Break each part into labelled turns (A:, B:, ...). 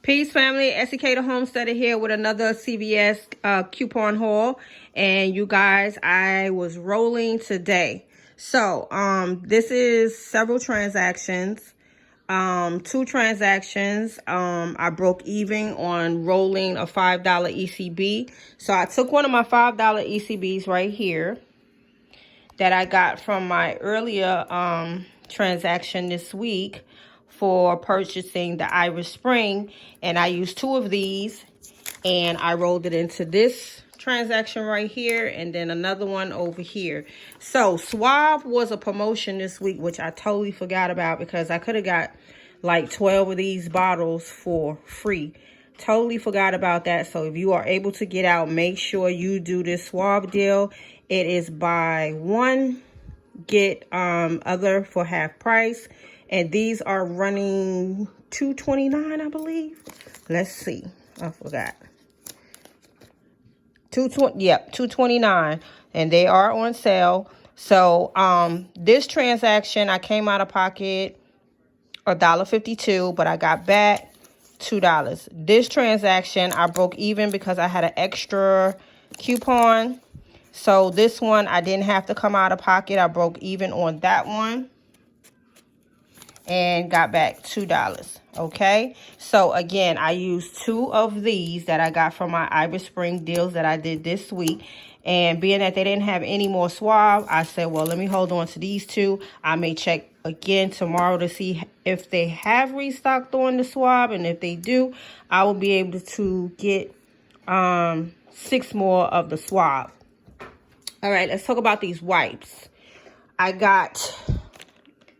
A: Peace, family. Ecb Homesteader here with another CVS coupon haul. And you guys, I was rolling today. So, this is several transactions. Two transactions. I broke even on rolling a $5 ECB. So, I took one of my $5 ECBs right here that I got from my earlier transaction this week for purchasing the Irish Spring, and I used two of these and I rolled it into this transaction right here and then another one over here. So Sauve was a promotion this week, which I totally forgot about because I could have got like 12 of these bottles for free. Totally forgot about that. So if you are able to get out, make sure you do this Sauve deal. It is buy one, get other for half price. And these are running $2.29, I believe. Let's see. I forgot. Yep, $2.29. And they are on sale. So this transaction, I came out of pocket $1.52, but I got back $2. This transaction, I broke even because I had an extra coupon. So this one, I didn't have to come out of pocket. I broke even on that one and got back $2. Okay, so again, I used two of these that I got from my Irish Spring deals that I did this week. And being that they didn't have any more Sauve, I said, well, let me hold on to these two. I may check again tomorrow to see if they have restocked on the Sauve. And if they do, I will be able to get 6 more of the Sauve. All right, let's talk about these wipes. I got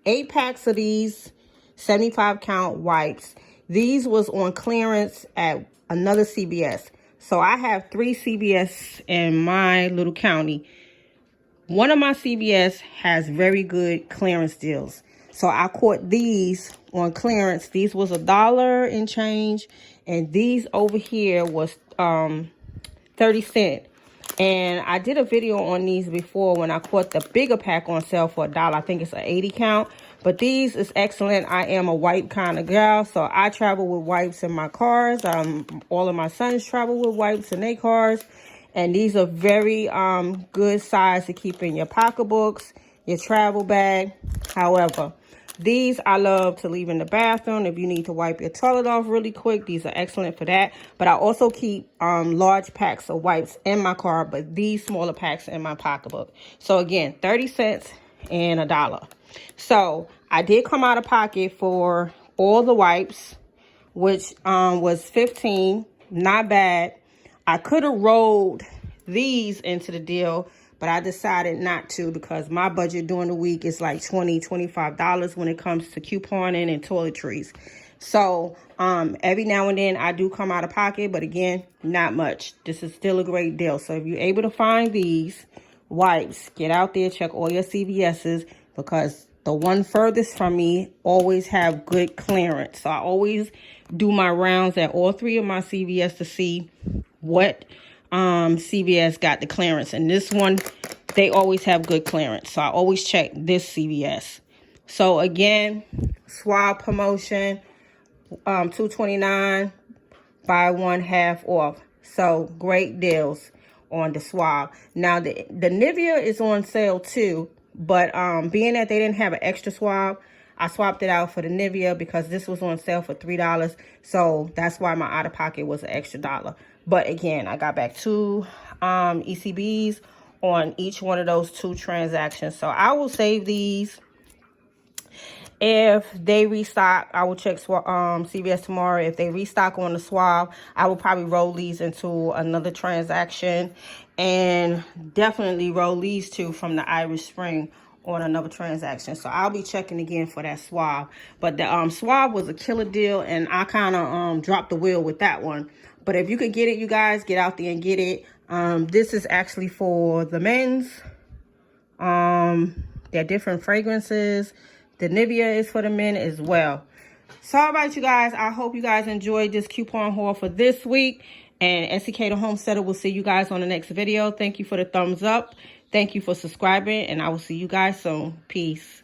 A: 8 packs of these 75 count wipes. These was on clearance at another CVS. So I have 3 CVS in my little county. One of my CVS has very good clearance deals. So I caught these on clearance. These was $1 and change. And these over here was 30 cents. And I did a video on these before when I caught the bigger pack on sale for $1. I think it's an 80 count. But these is excellent. I am a wipe kind of girl, so I travel with wipes in my cars. All of my sons travel with wipes in their cars. And these are very good size to keep in your pocketbooks, your travel bag. However, these I love to leave in the bathroom if you need to wipe your toilet off really quick. These are excellent for that. But I also keep large packs of wipes in my car, but these smaller packs in my pocketbook. So again, 30 cents and $1. So I did come out of pocket for all the wipes, which was 15. Not bad. I could have rolled these into the deal, but I decided not to because my budget during the week is like $20, $25 when it comes to couponing and toiletries. So every now and then I do come out of pocket, but again, not much. This is still a great deal. So if you're able to find these wipes, get out there, check all your CVS's, because the one furthest from me always have good clearance. So I always do my rounds at all 3 of my CVS to see what CVS got the clearance. And this one, they always have good clearance. So I always check this CVS. So again, Sauve promotion, $2.29, buy one half off. So great deals on the Sauve. Now the Nivea is on sale too. But being that they didn't have an extra Sauve, I swapped it out for the Nivea because this was on sale for $3. So that's why my out-of-pocket was an extra $1. But again, I got back 2 ECBs on each one of those 2 transactions. So I will save these. If they restock, I will check CVS tomorrow. If they restock on the Sauve, I will probably roll these into another transaction. And definitely roll these 2 from the Irish Spring on another transaction. So I'll be checking again for that Sauve. But the Sauve was a killer deal, and I kind of dropped the wheel with that one. But if you could get it, you guys, get out there and get it. This is actually for the men's. They're different fragrances. The Nivea is for the men as well. So all right, you guys, I hope you guys enjoyed this coupon haul for this week. And Ecb Homesteader will see you guys on the next video. Thank you for the thumbs up. Thank you for subscribing, and I will see you guys soon. Peace.